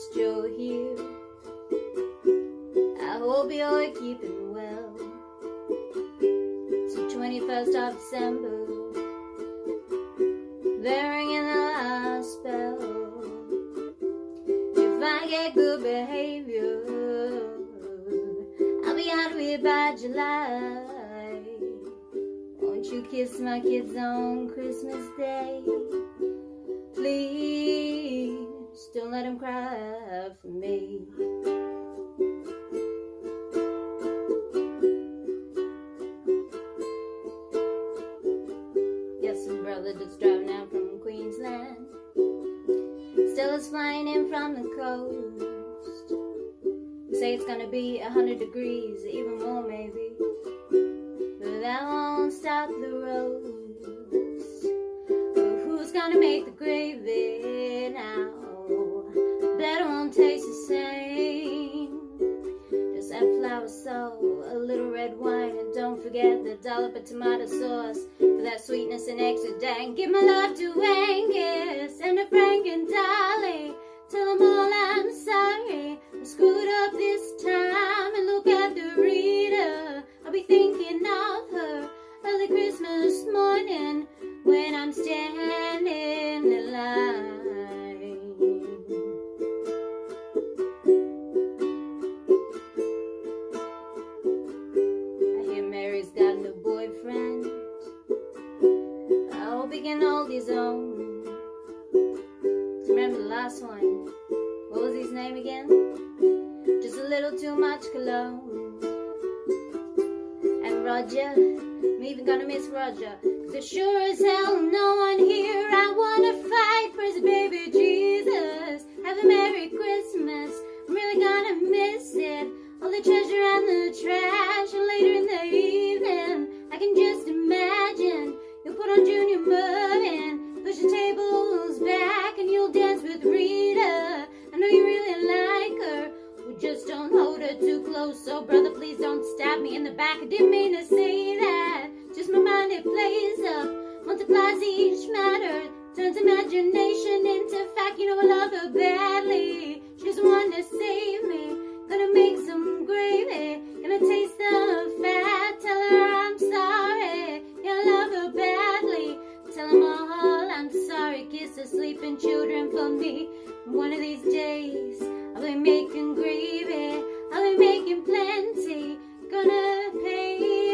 it's Joe here. I hope you're keeping well. It's the 21st of December, bearing in the last spell. If I get good behavior, I'll be out of here by July. Won't you kiss my kids on Christmas Day? Please don't let them cry for me. Yes, some brother that's driving out from Queensland still is flying in from the coast. Say it's gonna be 100 degrees, even more maybe, but that won't stop the roast. But who's gonna make the gravy now? Bet it won't taste the same. Just add flour, salt, a little red wine, and don't forget the dollop of tomato sauce for that sweetness and extra dang. Give my love to Angus and to Frank and Dolly. Tell them all I'm sorry, I screwed up this time. And look at the reader, I'll be thinking of her early Christmas morning when I'm standing in line. I hear Mary's got a new boyfriend. I hope he can hold his own. Remember the last one? What was his name again? Just a little too much cologne. And Roger, I'm even gonna miss Roger, 'cause there's sure as hell no one here I wanna fight for his baby Jesus. Have a Merry Christmas, I'm really gonna miss it. All the treasure and the trash, and later in the evening I can just imagine you'll put on Junior Murphy, push the tables back, and you'll dance with Rita. I know you really like her, we just don't hold her too close. So brother, please don't stab me in the back, I didn't mean to say that. Just my mind, it plays up, multiplies each matter, turns imagination into fact. You know I love her badly, she doesn't want to save me. Gonna make some gravy, gonna taste the fat. Tell her I'm sorry, yeah, I love her badly. Tell them all I'm sorry, kiss the sleeping children for me. One of these days I'll be making gravy, I'll be making plenty, gonna pay